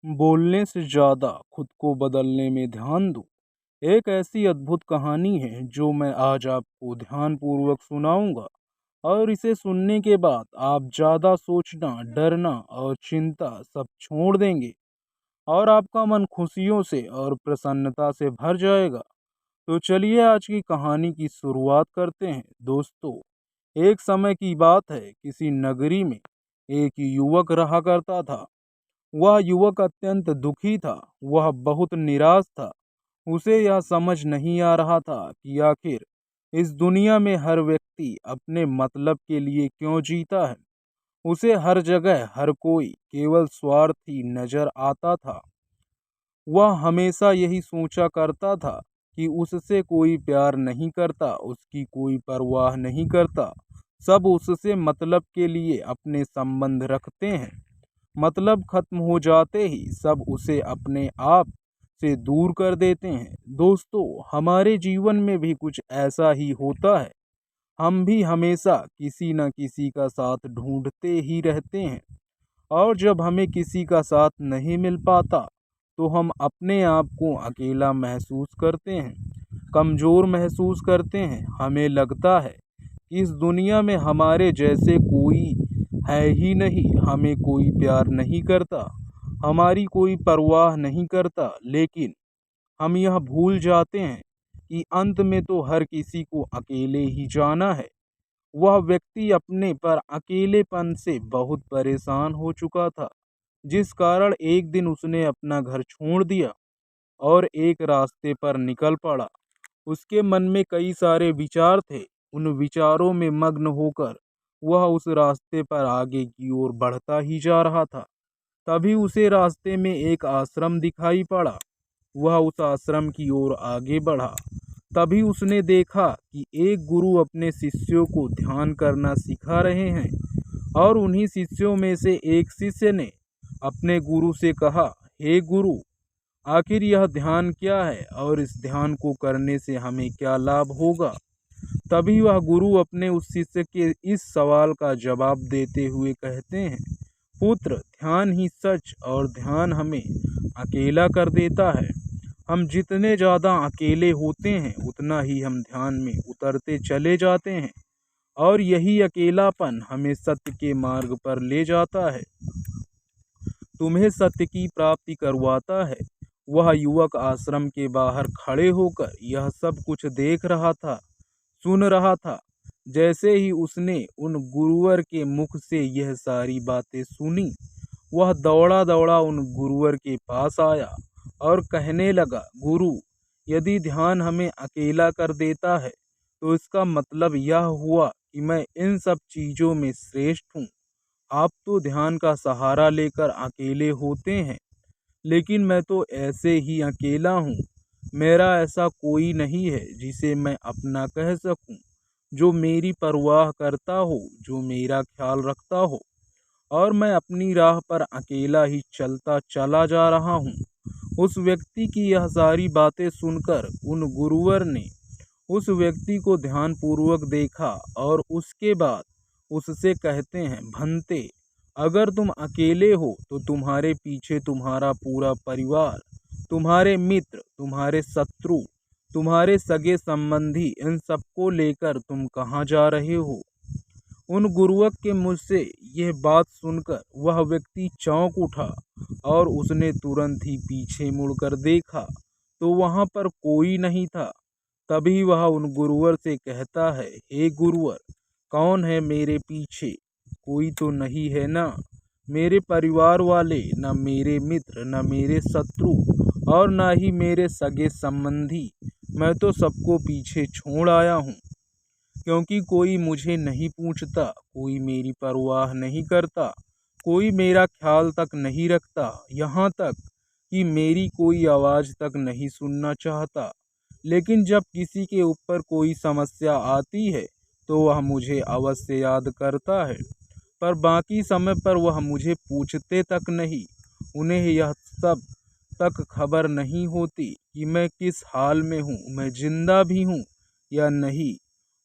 बोलने से ज़्यादा खुद को बदलने में ध्यान दो। एक ऐसी अद्भुत कहानी है जो मैं आज आपको ध्यानपूर्वक सुनाऊंगा, और इसे सुनने के बाद आप ज़्यादा सोचना, डरना और चिंता सब छोड़ देंगे, और आपका मन खुशियों से और प्रसन्नता से भर जाएगा। तो चलिए आज की कहानी की शुरुआत करते हैं। दोस्तों, एक समय की बात है, किसी नगरी में एक युवक रहा करता था। वह युवक अत्यंत दुखी था। वह बहुत निराश था। उसे यह समझ नहीं आ रहा था कि आखिर इस दुनिया में हर व्यक्ति अपने मतलब के लिए क्यों जीता है। उसे हर जगह हर कोई केवल स्वार्थी नजर आता था। वह हमेशा यही सोचा करता था कि उससे कोई प्यार नहीं करता, उसकी कोई परवाह नहीं करता। सब उससे मतलब के लिए अपने संबंध रखते हैं। मतलब खत्म हो जाते ही सब उसे अपने आप से दूर कर देते हैं। दोस्तों, हमारे जीवन में भी कुछ ऐसा ही होता है। हम भी हमेशा किसी न किसी का साथ ढूंढते ही रहते हैं, और जब हमें किसी का साथ नहीं मिल पाता तो हम अपने आप को अकेला महसूस करते हैं, कमज़ोर महसूस करते हैं। हमें लगता है कि इस दुनिया में हमारे जैसे कोई है ही नहीं, हमें कोई प्यार नहीं करता, हमारी कोई परवाह नहीं करता। लेकिन हम यह भूल जाते हैं कि अंत में तो हर किसी को अकेले ही जाना है। वह व्यक्ति अपने पर अकेलेपन से बहुत परेशान हो चुका था, जिस कारण एक दिन उसने अपना घर छोड़ दिया और एक रास्ते पर निकल पड़ा। उसके मन में कई सारे विचार थे। उन विचारों में मग्न होकर वह उस रास्ते पर आगे की ओर बढ़ता ही जा रहा था। तभी उसे रास्ते में एक आश्रम दिखाई पड़ा। वह उस आश्रम की ओर आगे बढ़ा। तभी उसने देखा कि एक गुरु अपने शिष्यों को ध्यान करना सिखा रहे हैं, और उन्हीं शिष्यों में से एक शिष्य ने अपने गुरु से कहा, हे गुरु, आखिर यह ध्यान क्या है और इस ध्यान को करने से हमें क्या लाभ होगा। तभी वह गुरु अपने उस शिष्य के इस सवाल का जवाब देते हुए कहते हैं, पुत्र, ध्यान ही सच, और ध्यान हमें अकेला कर देता है। हम जितने ज़्यादा अकेले होते हैं उतना ही हम ध्यान में उतरते चले जाते हैं, और यही अकेलापन हमें सत्य के मार्ग पर ले जाता है, तुम्हें सत्य की प्राप्ति करवाता है। वह युवक आश्रम के बाहर खड़े होकर यह सब कुछ देख रहा था, सुन रहा था। जैसे ही उसने उन गुरुवर के मुख से यह सारी बातें सुनी, वह दौड़ा दौड़ा उन गुरुवर के पास आया और कहने लगा, गुरु, यदि ध्यान हमें अकेला कर देता है तो इसका मतलब यह हुआ कि मैं इन सब चीज़ों में श्रेष्ठ हूँ। आप तो ध्यान का सहारा लेकर अकेले होते हैं, लेकिन मैं तो ऐसे ही अकेला हूँ। मेरा ऐसा कोई नहीं है जिसे मैं अपना कह सकूँ, जो मेरी परवाह करता हो, जो मेरा ख्याल रखता हो, और मैं अपनी राह पर अकेला ही चलता चला जा रहा हूँ। उस व्यक्ति की यह सारी बातें सुनकर उन गुरुवर ने उस व्यक्ति को ध्यानपूर्वक देखा, और उसके बाद उससे कहते हैं, भंते, अगर तुम अकेले हो तो तुम्हारे पीछे तुम्हारा पूरा परिवार, तुम्हारे मित्र, तुम्हारे शत्रु, तुम्हारे सगे संबंधी, इन सबको लेकर तुम कहाँ जा रहे हो। उन गुरुवक के मुझ से यह बात सुनकर वह व्यक्ति चौंक उठा, और उसने तुरंत ही पीछे मुड़कर देखा तो वहां पर कोई नहीं था। तभी वह उन गुरुवर से कहता है, हे गुरुवर, कौन है मेरे पीछे? कोई तो नहीं है ना? मेरे परिवार वाले, न मेरे मित्र, न मेरे शत्रु, और न ही मेरे सगे संबंधी। मैं तो सबको पीछे छोड़ आया हूँ, क्योंकि कोई मुझे नहीं पूछता, कोई मेरी परवाह नहीं करता, कोई मेरा ख्याल तक नहीं रखता, यहाँ तक कि मेरी कोई आवाज़ तक नहीं सुनना चाहता। लेकिन जब किसी के ऊपर कोई समस्या आती है तो वह मुझे अवश्य याद करता है, पर बाकी समय पर वह मुझे पूछते तक नहीं। उन्हें यह सब तक खबर नहीं होती कि मैं किस हाल में हूँ, मैं जिंदा भी हूँ या नहीं।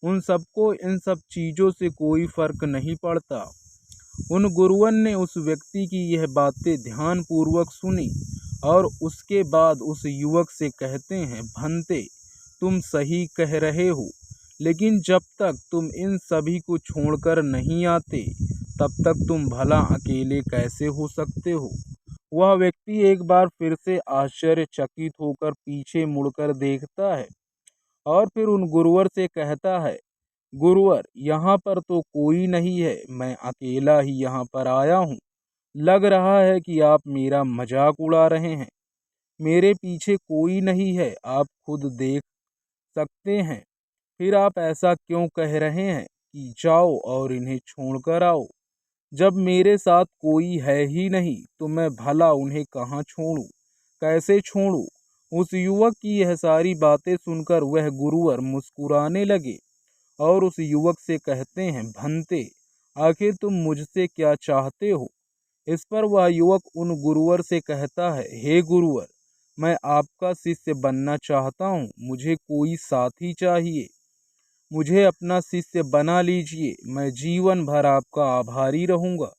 उन सबको इन सब चीज़ों से कोई फर्क नहीं पड़ता। उन गुरुवर ने उस व्यक्ति की यह बातें ध्यानपूर्वक सुनी और उसके बाद उस युवक से कहते हैं, भंते, तुम सही कह रहे हो, लेकिन जब तक तुम इन सभी को छोड़कर नहीं आते तब तक तुम भला अकेले कैसे हो सकते हो। वह व्यक्ति एक बार फिर से आश्चर्यचकित होकर पीछे मुड़कर देखता है और फिर उन गुरुवर से कहता है, गुरुवर, यहाँ पर तो कोई नहीं है, मैं अकेला ही यहाँ पर आया हूँ। लग रहा है कि आप मेरा मजाक उड़ा रहे हैं। मेरे पीछे कोई नहीं है, आप खुद देख सकते हैं। फिर आप ऐसा क्यों कह रहे हैं कि जाओ और इन्हें छोड़कर आओ। जब मेरे साथ कोई है ही नहीं तो मैं भला उन्हें कहाँ छोड़ूं, कैसे छोड़ूं। उस युवक की यह सारी बातें सुनकर वह गुरुवर मुस्कुराने लगे और उस युवक से कहते हैं, भंते, आखिर तुम मुझसे क्या चाहते हो। इस पर वह युवक उन गुरुवर से कहता है, हे गुरुवर, मैं आपका शिष्य बनना चाहता हूँ, मुझे कोई साथी चाहिए, मुझे अपना शिष्य बना लीजिए, मैं जीवन भर आपका आभारी रहूंगा।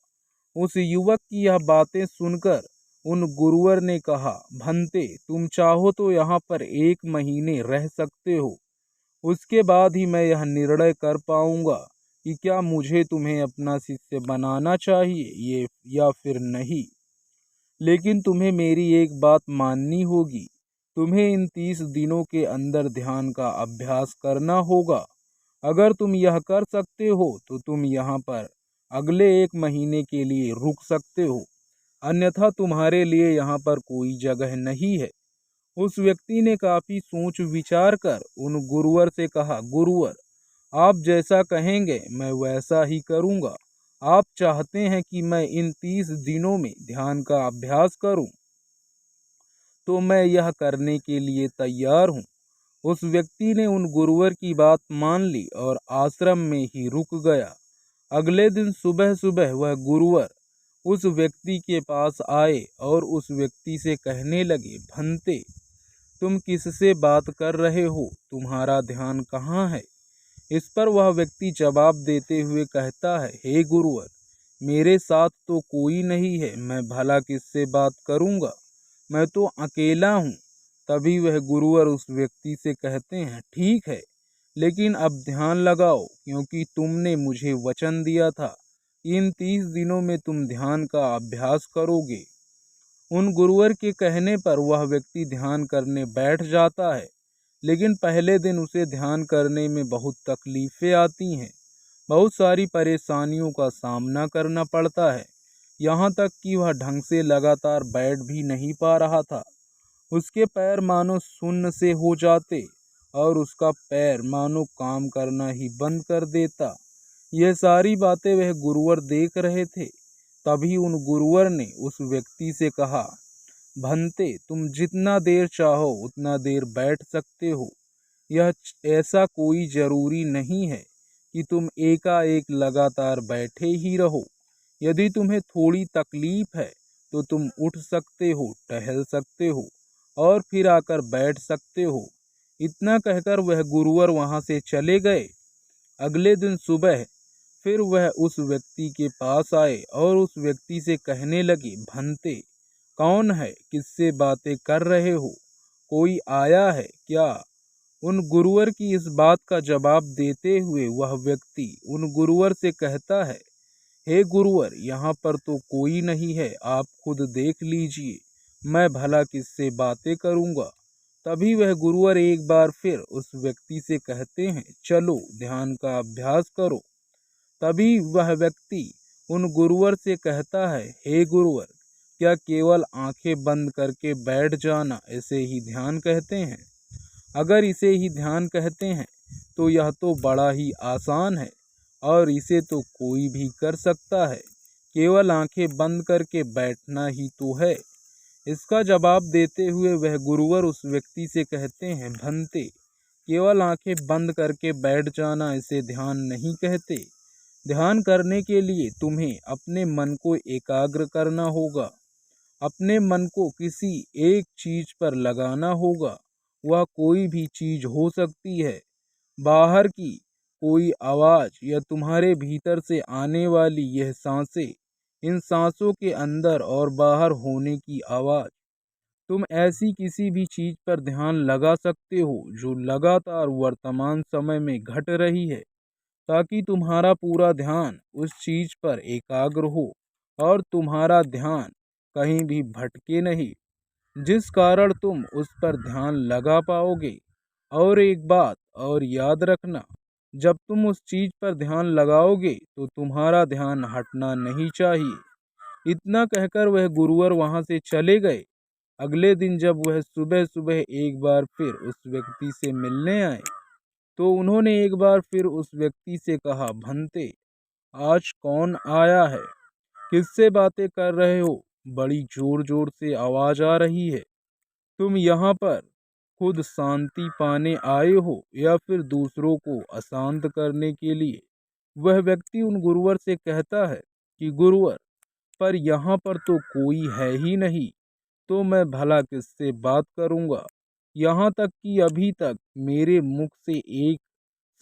उस युवक की यह बातें सुनकर उन गुरुवर ने कहा, भंते, तुम चाहो तो यहाँ पर 1 महीने रह सकते हो, उसके बाद ही मैं यह निर्णय कर पाऊंगा कि क्या मुझे तुम्हें अपना शिष्य बनाना चाहिए ये या फिर नहीं। लेकिन तुम्हें मेरी एक बात माननी होगी, तुम्हें इन 30 दिनों के अंदर ध्यान का अभ्यास करना होगा। अगर तुम यह कर सकते हो तो तुम यहाँ पर अगले 1 महीने के लिए रुक सकते हो, अन्यथा तुम्हारे लिए यहाँ पर कोई जगह नहीं है। उस व्यक्ति ने काफी सोच विचार कर उन गुरुवर से कहा, गुरुवर, आप जैसा कहेंगे मैं वैसा ही करूँगा। आप चाहते हैं कि मैं इन 30 दिनों में ध्यान का अभ्यास करूं, तो मैं यह करने के लिए तैयार हूं। उस व्यक्ति ने उन गुरुवर की बात मान ली और आश्रम में ही रुक गया। अगले दिन सुबह सुबह वह गुरुवर उस व्यक्ति के पास आए और उस व्यक्ति से कहने लगे, भंते, तुम किससे बात कर रहे हो, तुम्हारा ध्यान कहाँ है। इस पर वह व्यक्ति जवाब देते हुए कहता है, हे गुरुवर, मेरे साथ तो कोई नहीं है, मैं भला किससे बात करूंगा, मैं तो अकेला हूँ। तभी वह गुरुवर उस व्यक्ति से कहते हैं, ठीक है, लेकिन अब ध्यान लगाओ, क्योंकि तुमने मुझे वचन दिया था इन 30 दिनों में तुम ध्यान का अभ्यास करोगे। उन गुरुवर के कहने पर वह व्यक्ति ध्यान करने बैठ जाता है, लेकिन पहले दिन उसे ध्यान करने में बहुत तकलीफें आती हैं, बहुत सारी परेशानियों का सामना करना पड़ता है, यहाँ तक कि वह ढंग से लगातार बैठ भी नहीं पा रहा था। उसके पैर मानो शून्य से हो जाते और उसका पैर मानो काम करना ही बंद कर देता। यह सारी बातें वह गुरुवर देख रहे थे। तभी उन गुरुवर ने उस व्यक्ति से कहा, भंते, तुम जितना देर चाहो उतना देर बैठ सकते हो। यह ऐसा कोई जरूरी नहीं है कि तुम एकाएक लगातार बैठे ही रहो। यदि तुम्हें थोड़ी तकलीफ है तो तुम उठ सकते हो, टहल सकते हो और फिर आकर बैठ सकते हो। इतना कहकर वह गुरुवर वहां से चले गए। अगले दिन सुबह फिर वह उस व्यक्ति के पास आए और उस व्यक्ति से कहने लगे, भंते, कौन है, किससे बातें कर रहे हो, कोई आया है क्या। उन गुरुवर की इस बात का जवाब देते हुए वह व्यक्ति उन गुरुवर से कहता है, हे गुरुवर, यहाँ पर तो कोई नहीं है, आप खुद देख लीजिए, मैं भला किससे बातें करूँगा। तभी वह गुरुवर एक बार फिर उस व्यक्ति से कहते हैं, चलो ध्यान का अभ्यास करो। तभी वह व्यक्ति उन गुरुवर से कहता है, हे गुरुवर, क्या केवल आंखें बंद करके बैठ जाना इसे ही ध्यान कहते हैं। अगर इसे ही ध्यान कहते हैं तो यह तो बड़ा ही आसान है और इसे तो कोई भी कर सकता है, केवल आंखें बंद करके बैठना ही तो है। इसका जवाब देते हुए वह गुरुवर उस व्यक्ति से कहते हैं, भंते, केवल आंखें बंद करके बैठ जाना इसे ध्यान नहीं कहते। ध्यान करने के लिए तुम्हें अपने मन को एकाग्र करना होगा, अपने मन को किसी एक चीज पर लगाना होगा। वह कोई भी चीज हो सकती है, बाहर की कोई आवाज़ या तुम्हारे भीतर से आने वाली यह सांसें, इन सांसों के अंदर और बाहर होने की आवाज़, तुम ऐसी किसी भी चीज़ पर ध्यान लगा सकते हो जो लगातार वर्तमान समय में घट रही है, ताकि तुम्हारा पूरा ध्यान उस चीज़ पर एकाग्र हो और तुम्हारा ध्यान कहीं भी भटके नहीं, जिस कारण तुम उस पर ध्यान लगा पाओगे। और एक बात और याद रखना, जब तुम उस चीज़ पर ध्यान लगाओगे तो तुम्हारा ध्यान हटना नहीं चाहिए। इतना कहकर वह गुरुवर वहाँ से चले गए। अगले दिन जब वह सुबह सुबह एक बार फिर उस व्यक्ति से मिलने आए, तो उन्होंने एक बार फिर उस व्यक्ति से कहा, भंते, आज कौन आया है? किससे बातें कर रहे हो? बड़ी जोर जोर से आवाज़ आ रही है। तुम यहाँ पर खुद शांति पाने आए हो या फिर दूसरों को अशांत करने के लिए? वह व्यक्ति उन गुरुवर से कहता है कि गुरुवर, पर यहाँ पर तो कोई है ही नहीं, तो मैं भला किससे बात करूँगा? यहाँ तक कि अभी तक मेरे मुख से एक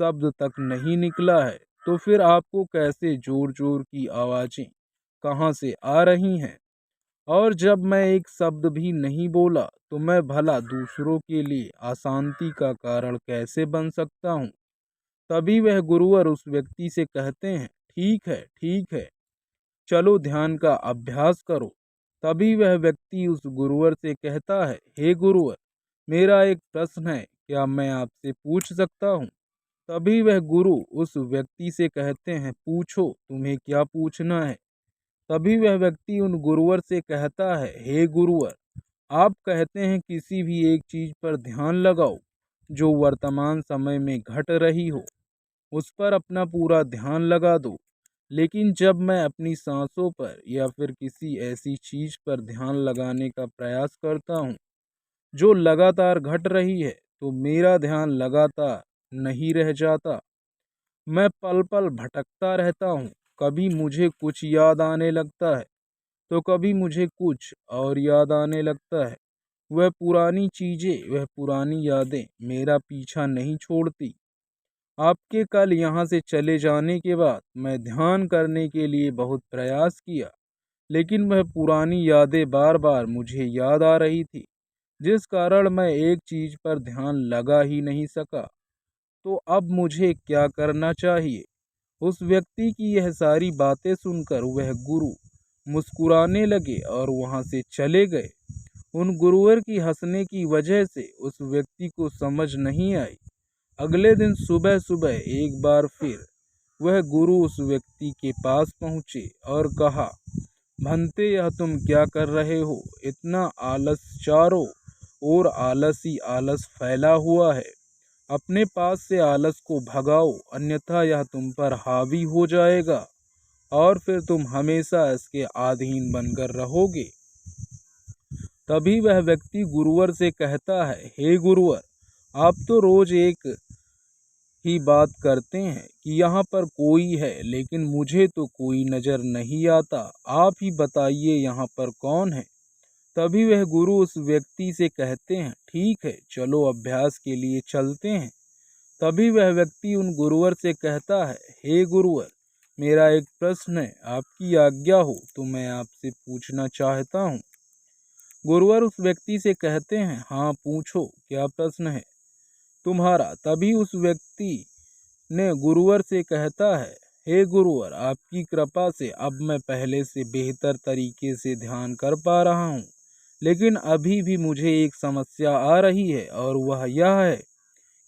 शब्द तक नहीं निकला है, तो फिर आपको कैसे जोर जोर की आवाज़ें कहाँ से आ रही हैं? और जब मैं एक शब्द भी नहीं बोला, तो मैं भला दूसरों के लिए अशांति का कारण कैसे बन सकता हूँ? तभी वह गुरुवर उस व्यक्ति से कहते हैं, ठीक है, चलो ध्यान का अभ्यास करो। तभी वह व्यक्ति उस गुरुवर से कहता है, हे गुरुवर, मेरा एक प्रश्न है, क्या मैं आपसे पूछ सकता हूँ? तभी वह गुरु उस व्यक्ति से कहते हैं, पूछो, तुम्हें क्या पूछना है? तभी वह व्यक्ति उन गुरुवर से कहता है, हे गुरुवर, आप कहते हैं किसी भी एक चीज पर ध्यान लगाओ जो वर्तमान समय में घट रही हो, उस पर अपना पूरा ध्यान लगा दो। लेकिन जब मैं अपनी सांसों पर या फिर किसी ऐसी चीज पर ध्यान लगाने का प्रयास करता हूँ जो लगातार घट रही है, तो मेरा ध्यान लगातार नहीं रह जाता। मैं पल पल भटकता रहता हूँ। कभी मुझे कुछ याद आने लगता है, तो कभी मुझे कुछ और याद आने लगता है। वह पुरानी चीजें, वह पुरानी यादें मेरा पीछा नहीं छोड़ती। आपके कल यहाँ से चले जाने के बाद मैं ध्यान करने के लिए बहुत प्रयास किया, लेकिन वह पुरानी यादें बार बार मुझे याद आ रही थी, जिस कारण मैं एक चीज पर ध्यान लगा ही नहीं सका। तो अब मुझे क्या करना चाहिए? उस व्यक्ति की यह सारी बातें सुनकर वह गुरु मुस्कुराने लगे और वहां से चले गए। उन गुरुवर की हंसने की वजह से उस व्यक्ति को समझ नहीं आई। अगले दिन सुबह सुबह एक बार फिर वह गुरु उस व्यक्ति के पास पहुँचे और कहा, भंते, यह तुम क्या कर रहे हो? इतना आलस, चारों ओर आलस ही आलस फैला हुआ है। अपने पास से आलस को भगाओ, अन्यथा यह तुम पर हावी हो जाएगा और फिर तुम हमेशा इसके अधीन बनकर रहोगे। तभी वह व्यक्ति गुरुवर से कहता है, हे गुरुवर, आप तो रोज एक ही बात करते हैं कि यहाँ पर कोई है, लेकिन मुझे तो कोई नजर नहीं आता। आप ही बताइए यहाँ पर कौन है? तभी वह गुरु उस व्यक्ति से कहते हैं, ठीक है, चलो अभ्यास के लिए चलते हैं। तभी वह व्यक्ति उन गुरुवर से कहता है, हे गुरुवर, मेरा एक प्रश्न है, आपकी आज्ञा हो तो मैं आपसे पूछना चाहता हूँ। गुरुवर उस व्यक्ति से कहते हैं, हाँ पूछो, क्या प्रश्न है तुम्हारा? तभी उस व्यक्ति ने गुरुवर से कहता है, हे गुरुवर, आपकी कृपा से अब मैं पहले से बेहतर तरीके से ध्यान कर पा रहा हूँ, लेकिन अभी भी मुझे एक समस्या आ रही है, और वह यह है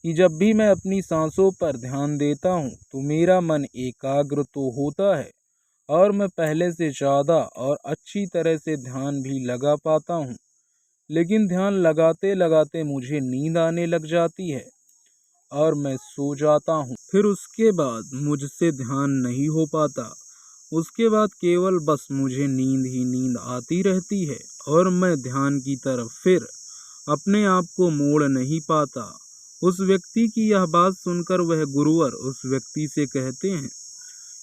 कि जब भी मैं अपनी सांसों पर ध्यान देता हूँ तो मेरा मन एकाग्र तो होता है और मैं पहले से ज़्यादा और अच्छी तरह से ध्यान भी लगा पाता हूँ, लेकिन ध्यान लगाते लगाते मुझे नींद आने लग जाती है और मैं सो जाता हूँ। फिर उसके बाद मुझसे ध्यान नहीं हो पाता। उसके बाद केवल बस मुझे नींद ही नींद आती रहती है और मैं ध्यान की तरफ फिर अपने आप को मोड़ नहीं पाता। उस व्यक्ति की यह बात सुनकर वह गुरुवर उस व्यक्ति से कहते हैं,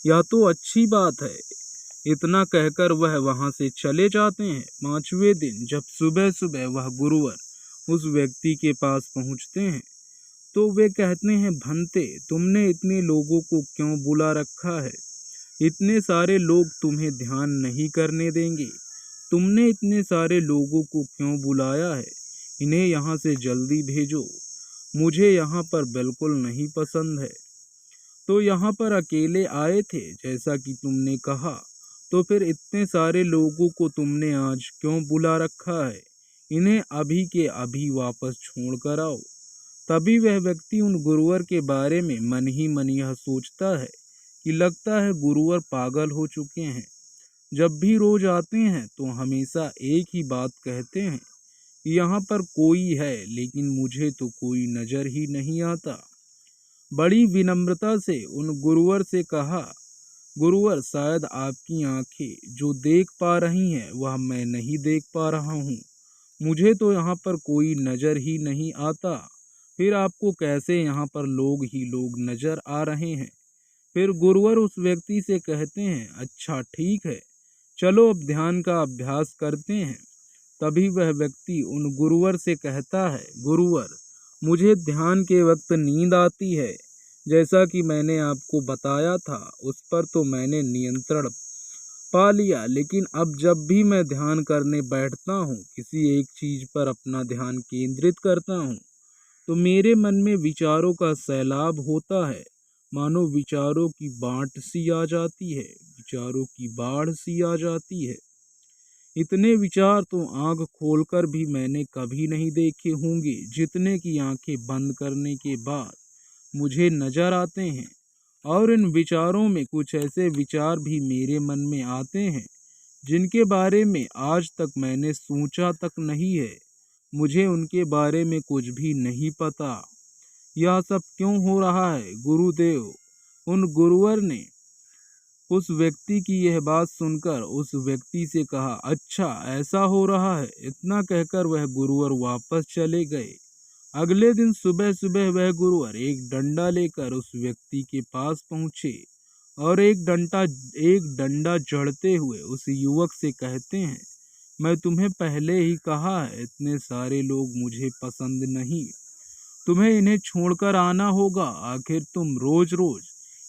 यह तो अच्छी बात है। इतना कहकर वह वहां से चले जाते हैं। 5वें दिन जब सुबह सुबह वह गुरुवर उस व्यक्ति के पास पहुंचते हैं, तो तो वे कहते हैं, भंते तुमने इतने लोगों को क्यों बुला रखा है? इतने सारे लोग तुम्हें ध्यान नहीं करने देंगे। तुमने इतने सारे लोगों को क्यों बुलाया है? इन्हें यहाँ से जल्दी भेजो। मुझे यहाँ पर बिल्कुल नहीं पसंद है। तो यहाँ पर अकेले आए थे जैसा कि तुमने कहा, तो फिर इतने सारे लोगों को तुमने आज क्यों बुला रखा है? इन्हें अभी के अभी वापस छोड़ कर आओ। तभी वह व्यक्ति उन गुरुवर के बारे में मन ही मन यह सोचता है कि लगता है गुरुवर पागल हो चुके हैं। जब भी रोज आते हैं तो हमेशा एक ही बात कहते हैं कि यहाँ पर कोई है, लेकिन मुझे तो कोई नजर ही नहीं आता। बड़ी विनम्रता से उन गुरुवर से कहा, गुरुवर शायद आपकी आंखें जो देख पा रही हैं वह मैं नहीं देख पा रहा हूँ। मुझे तो यहाँ पर कोई नजर ही नहीं आता। फिर आपको कैसे यहाँ पर लोग ही लोग नजर आ रहे हैं? फिर गुरुवर उस व्यक्ति से कहते हैं, अच्छा ठीक है, चलो अब ध्यान का अभ्यास करते हैं। तभी वह व्यक्ति उन गुरुवर से कहता है, गुरुवर मुझे ध्यान के वक्त नींद आती है। जैसा कि मैंने आपको बताया था उस पर तो मैंने नियंत्रण पा लिया, लेकिन अब जब भी मैं ध्यान करने बैठता हूँ, किसी एक चीज पर अपना ध्यान केंद्रित करता हूँ, तो मेरे मन में विचारों का सैलाब होता है। मानो विचारों की बाढ़ सी आ जाती है, विचारों की बाढ़ सी आ जाती है। इतने विचार तो आंख खोलकर भी मैंने कभी नहीं देखे होंगे, जितने की आंखें बंद करने के बाद मुझे नजर आते हैं। और इन विचारों में कुछ ऐसे विचार भी मेरे मन में आते हैं जिनके बारे में आज तक मैंने सोचा तक नहीं है। मुझे उनके बारे में कुछ भी नहीं पता। यह सब क्यों हो रहा है गुरुदेव? उन गुरुवर ने उस व्यक्ति की यह बात सुनकर उस व्यक्ति से कहा, अच्छा ऐसा हो रहा है। इतना कहकर वह गुरुवर वापस चले गए। अगले दिन सुबह सुबह वह गुरुवर एक डंडा लेकर उस व्यक्ति के पास पहुंचे और एक डंडा जड़ते हुए उस युवक से कहते हैं, मैं तुम्हें पहले ही कहा है, इतने सारे लोग मुझे पसंद नहीं। तुम्हें इन्हें छोड़कर आना होगा। आखिर तुम रोज रोज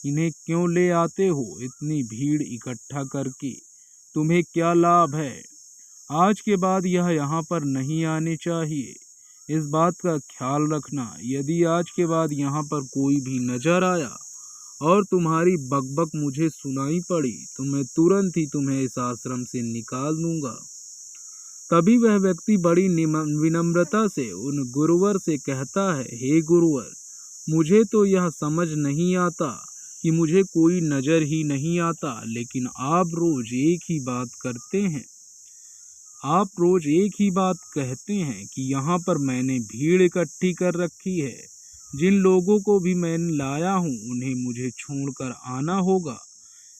इन्हें क्यों ले आते हो? इतनी भीड़ इकट्ठा करके तुम्हें क्या लाभ है? आज के बाद यह यहाँ पर नहीं आने चाहिए। इस बात का ख्याल रखना, यदि आज के बाद यहाँ पर कोई भी नजर आया और तुम्हारी बकबक मुझे सुनाई पड़ी तो मैं तुरंत ही तुम्हें इस आश्रम से निकाल दूंगा। तभी वह व्यक्ति बड़ी विनम्रता से उन गुरुवर से कहता है, हे गुरुवर मुझे तो यह समझ नहीं आता कि मुझे कोई नजर ही नहीं आता, लेकिन आप रोज एक ही बात करते हैं। आप रोज एक ही बात कहते हैं कि यहाँ पर मैंने भीड़ इकट्ठी कर रखी है। जिन लोगों को भी मैं लाया हूँ उन्हें मुझे छोड़कर आना होगा।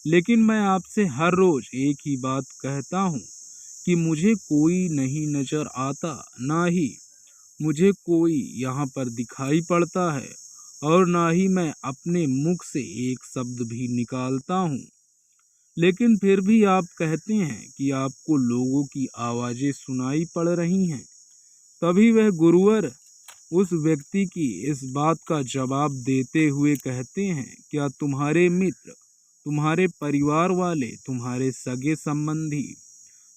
लेकिन मैं आपसे हर रोज एक ही बात कहता हूँ कि मुझे कोई नहीं नजर आता, ना ही मुझे कोई यहाँ पर दिखाई पड़ता है और ना ही मैं अपने मुख से एक शब्द भी निकालता हूँ। लेकिन फिर भी आप कहते हैं कि आपको लोगों की आवाज़ें सुनाई पड़ रही हैं। तभी वह गुरुवर उस व्यक्ति की इस बात का जवाब देते हुए कहते हैं, क्या तुम्हारे मित्र, तुम्हारे परिवार वाले, तुम्हारे सगे संबंधी,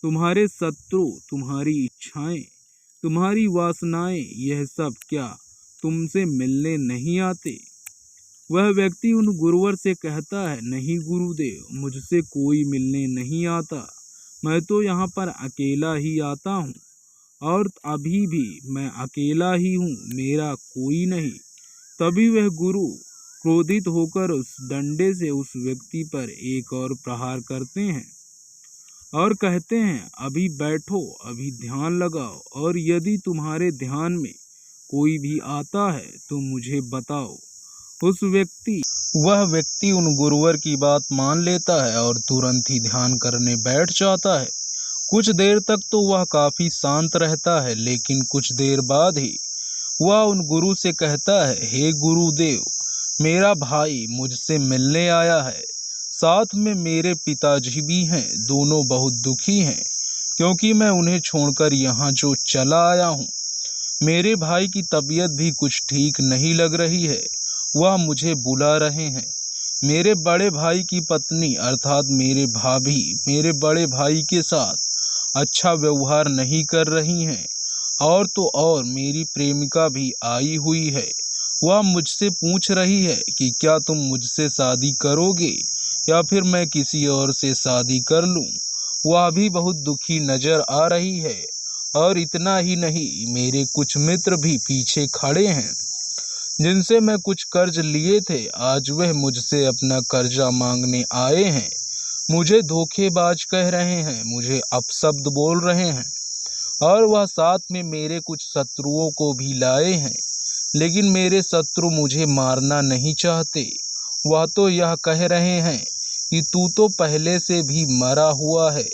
तुम्हारे शत्रु, तुम्हारी इच्छाएं, तुम्हारी वासनाएं, यह सब क्या तुमसे मिलने नहीं आते? वह व्यक्ति उन गुरुवर से कहता है, नहीं गुरुदेव, मुझसे कोई मिलने नहीं आता। मैं तो यहाँ पर अकेला ही आता हूँ और अभी भी मैं अकेला ही हूँ, मेरा कोई नहीं। तभी वह गुरु क्रोधित होकर उस डंडे से उस व्यक्ति पर एक और प्रहार करते हैं और कहते हैं, अभी बैठो, अभी ध्यान लगाओ, और यदि तुम्हारे ध्यान में कोई भी आता है तो मुझे बताओ। वह व्यक्ति उन गुरुवर की बात मान लेता है और तुरंत ही ध्यान करने बैठ जाता है। कुछ देर तक तो वह काफी शांत रहता है, लेकिन कुछ देर बाद ही वह उन गुरु से कहता है, हे गुरुदेव, मेरा भाई मुझसे मिलने आया है, साथ में मेरे पिताजी भी हैं। दोनों बहुत दुखी हैं क्योंकि मैं उन्हें छोड़कर यहाँ जो चला आया हूँ। मेरे भाई की तबीयत भी कुछ ठीक नहीं लग रही है, वह मुझे बुला रहे हैं। मेरे बड़े भाई की पत्नी अर्थात मेरे भाभी मेरे बड़े भाई के साथ अच्छा व्यवहार नहीं कर रही हैं। और तो और मेरी प्रेमिका भी आई हुई है। वह मुझसे पूछ रही है कि क्या तुम मुझसे शादी करोगे या फिर मैं किसी और से शादी कर लूं। वह भी बहुत दुखी नजर आ रही है। और इतना ही नहीं, मेरे कुछ मित्र भी पीछे खड़े हैं जिनसे मैं कुछ कर्ज लिए थे। आज वह मुझसे अपना कर्जा मांगने आए हैं। मुझे धोखेबाज कह रहे हैं, मुझे अपशब्द बोल रहे हैं। और वह साथ में मेरे कुछ शत्रुओं को भी लाए हैं। लेकिन मेरे शत्रु मुझे मारना नहीं चाहते। वह तो यह कह रहे हैं कि तू तो पहले से भी मरा हुआ है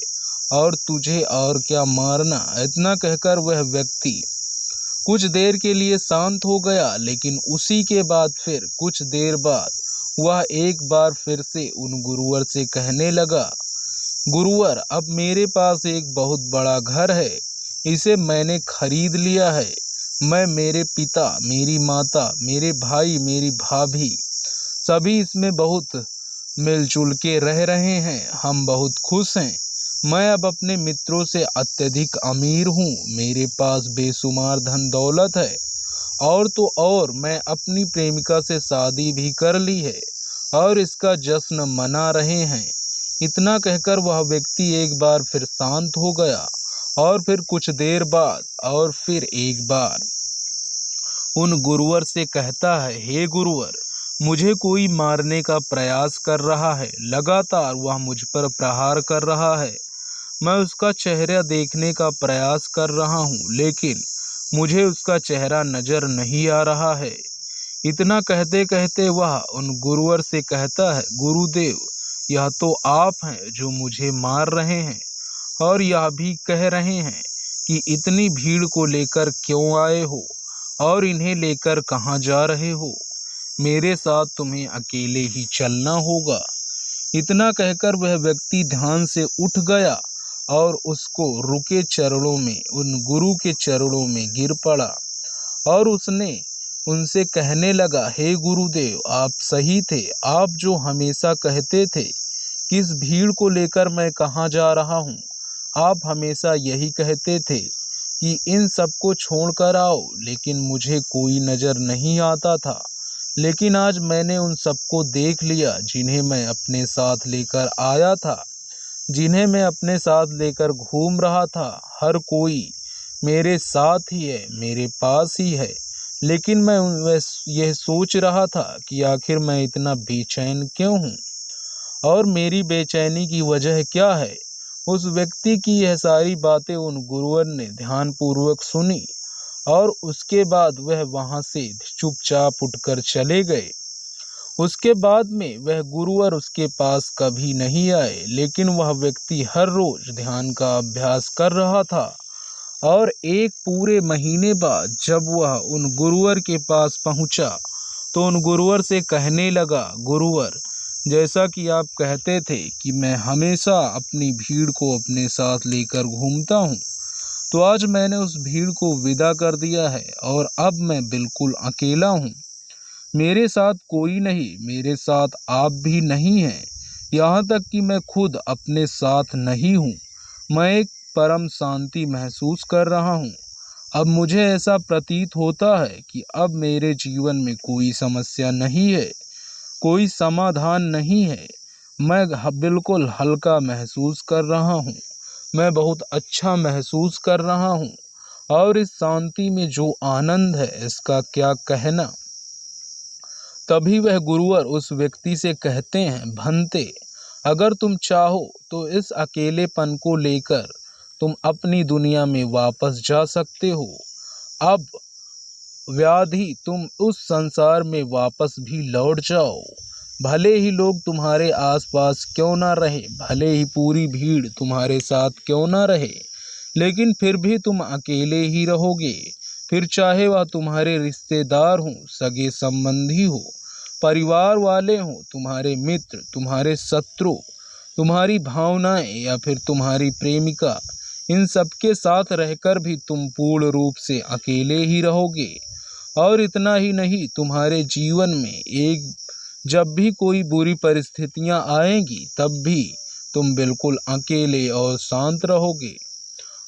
और तुझे और क्या मारना। इतना कहकर वह व्यक्ति कुछ देर के लिए शांत हो गया, लेकिन उसी के बाद फिर कुछ देर बाद वह एक बार फिर से उन गुरुवर से कहने लगा, गुरुवर, अब मेरे पास एक बहुत बड़ा घर है। इसे मैंने खरीद लिया है। मैं, मेरे पिता, मेरी माता, मेरे भाई, मेरी भाभी सभी इसमें बहुत मिलजुल के रह रहे हैं। हम बहुत खुश हैं। मैं अब अपने मित्रों से अत्यधिक अमीर हूँ। मेरे पास बेशुमार धन दौलत है। और तो और मैं अपनी प्रेमिका से शादी भी कर ली है और इसका जश्न मना रहे हैं। इतना कहकर वह व्यक्ति एक बार फिर शांत हो गया और फिर कुछ देर बाद और फिर एक बार उन गुरुवर से कहता है, हे गुरुवर, मुझे कोई मारने का प्रयास कर रहा है। लगातार वह मुझ पर प्रहार कर रहा है। मैं उसका चेहरा देखने का प्रयास कर रहा हूँ, लेकिन मुझे उसका चेहरा नजर नहीं आ रहा है। इतना कहते कहते वह उन गुरुवर से कहता है, गुरुदेव, यह तो आप हैं जो मुझे मार रहे हैं और यह भी कह रहे हैं कि इतनी भीड़ को लेकर क्यों आए हो और इन्हें लेकर कहाँ जा रहे हो। मेरे साथ तुम्हें अकेले ही चलना होगा। इतना कहकर वह व्यक्ति ध्यान से उठ गया और उसको रुके चरणों में, उन गुरु के चरणों में गिर पड़ा और उसने उनसे कहने लगा, हे गुरुदेव, आप सही थे। आप जो हमेशा कहते थे कि इस भीड़ को लेकर मैं कहाँ जा रहा हूँ। आप हमेशा यही कहते थे कि इन सबको छोड़ कर आओ, लेकिन मुझे कोई नज़र नहीं आता था। लेकिन आज मैंने उन सबको देख लिया जिन्हें मैं अपने साथ लेकर आया था, जिन्हें मैं अपने साथ लेकर घूम रहा था। हर कोई मेरे साथ ही है, मेरे पास ही है। लेकिन मैं यह सोच रहा था कि आखिर मैं इतना बेचैन क्यों हूँ और मेरी बेचैनी की वजह क्या है। उस व्यक्ति की यह सारी बातें उन गुरुवर ने ध्यानपूर्वक सुनी और उसके बाद वह वहां से चुपचाप उठकर चले गए। उसके बाद में वह गुरुवर उसके पास कभी नहीं आए, लेकिन वह व्यक्ति हर रोज ध्यान का अभ्यास कर रहा था। और एक पूरे महीने बाद जब वह उन गुरुवर के पास पहुंचा, तो उन गुरुवर से कहने लगा, गुरुवर, जैसा कि आप कहते थे कि मैं हमेशा अपनी भीड़ को अपने साथ लेकर घूमता हूँ, तो आज मैंने उस भीड़ को विदा कर दिया है और अब मैं बिल्कुल अकेला हूँ। मेरे साथ कोई नहीं, मेरे साथ आप भी नहीं हैं। यहाँ तक कि मैं खुद अपने साथ नहीं हूँ। मैं एक परम शांति महसूस कर रहा हूँ। अब मुझे ऐसा प्रतीत होता है कि अब मेरे जीवन में कोई समस्या नहीं है, कोई समाधान नहीं है। मैं बिल्कुल हल्का महसूस कर रहा हूँ। मैं बहुत अच्छा महसूस कर रहा हूँ और इस शांति में जो आनंद है, इसका क्या कहना। तभी वह गुरुवर उस व्यक्ति से कहते हैं, भंते, अगर तुम चाहो तो इस अकेलेपन को लेकर तुम अपनी दुनिया में वापस जा सकते हो। अब व्याधि तुम उस संसार में वापस भी लौट जाओ। भले ही लोग तुम्हारे आसपास क्यों ना रहे, भले ही पूरी भीड़ तुम्हारे साथ क्यों ना रहे, लेकिन फिर भी तुम अकेले ही रहोगे। फिर चाहे वह तुम्हारे रिश्तेदार हों, सगे संबंधी हो, परिवार वाले हों, तुम्हारे मित्र, तुम्हारे शत्रु, तुम्हारी भावनाएं या फिर तुम्हारी प्रेमिका, इन सबके साथ रहकर भी तुम पूर्ण रूप से अकेले ही रहोगे। और इतना ही नहीं, तुम्हारे जीवन में जब भी कोई बुरी परिस्थितियां आएंगी तब भी तुम बिल्कुल अकेले और शांत रहोगे।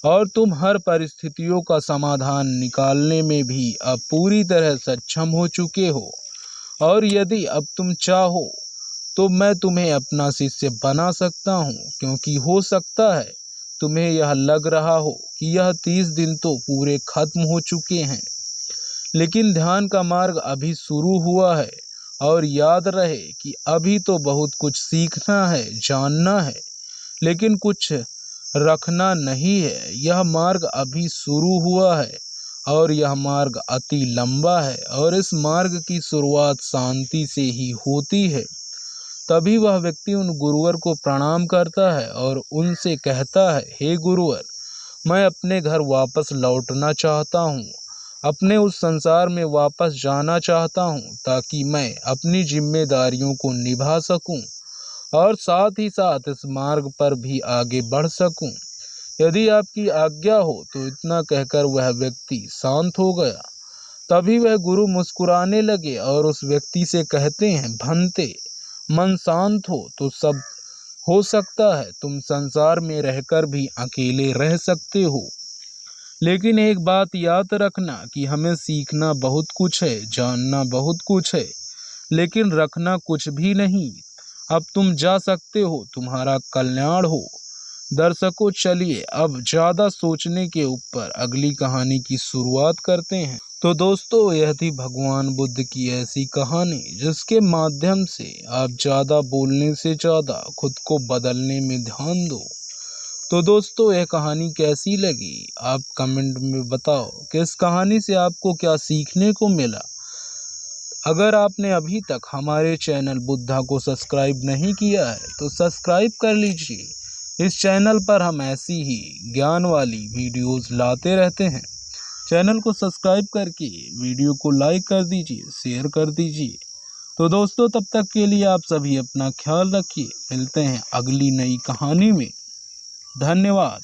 और तुम हर परिस्थितियों का समाधान निकालने में भी अब पूरी तरह सक्षम हो चुके हो। और यदि अब तुम चाहो तो मैं तुम्हें अपना शिष्य बना सकता हूँ, क्योंकि हो सकता है तुम्हें यह लग रहा हो कि यह 30 दिन तो पूरे खत्म हो चुके हैं, लेकिन ध्यान का मार्ग अभी शुरू हुआ है। और याद रहे कि अभी तो बहुत कुछ सीखना है, जानना है, लेकिन कुछ रखना नहीं है। यह मार्ग अभी शुरू हुआ है और यह मार्ग अति लंबा है, और इस मार्ग की शुरुआत शांति से ही होती है। तभी वह व्यक्ति उन गुरुवर को प्रणाम करता है और उनसे कहता है, हे गुरुवर, मैं अपने घर वापस लौटना चाहता हूँ, अपने उस संसार में वापस जाना चाहता हूँ, ताकि मैं अपनी जिम्मेदारियों को निभा सकूं और साथ ही साथ इस मार्ग पर भी आगे बढ़ सकूं। यदि आपकी आज्ञा हो। तो इतना कहकर वह व्यक्ति शांत हो गया। तभी वह गुरु मुस्कुराने लगे और उस व्यक्ति से कहते हैं, भंते, मन शांत हो तो सब हो सकता है। तुम संसार में रहकर भी अकेले रह सकते हो, लेकिन एक बात याद रखना कि हमें सीखना बहुत कुछ है, जानना बहुत कुछ है, लेकिन रखना कुछ भी नहीं। अब तुम जा सकते हो, तुम्हारा कल्याण हो। दर्शकों, चलिए अब ज्यादा सोचने के ऊपर अगली कहानी की शुरुआत करते हैं। तो दोस्तों, यह थी भगवान बुद्ध की ऐसी कहानी जिसके माध्यम से आप ज्यादा बोलने से ज्यादा खुद को बदलने में ध्यान दो। तो दोस्तों, यह कहानी कैसी लगी आप कमेंट में बताओ कि इस कहानी से आपको क्या सीखने को मिला। अगर आपने अभी तक हमारे चैनल बुद्धा को सब्सक्राइब नहीं किया है तो सब्सक्राइब कर लीजिए। इस चैनल पर हम ऐसी ही ज्ञान वाली वीडियोस लाते रहते हैं। चैनल को सब्सक्राइब करके वीडियो को लाइक कर दीजिए, शेयर कर दीजिए। तो दोस्तों, तब तक के लिए आप सभी अपना ख्याल रखिए। मिलते हैं अगली नई कहानी में। धन्यवाद।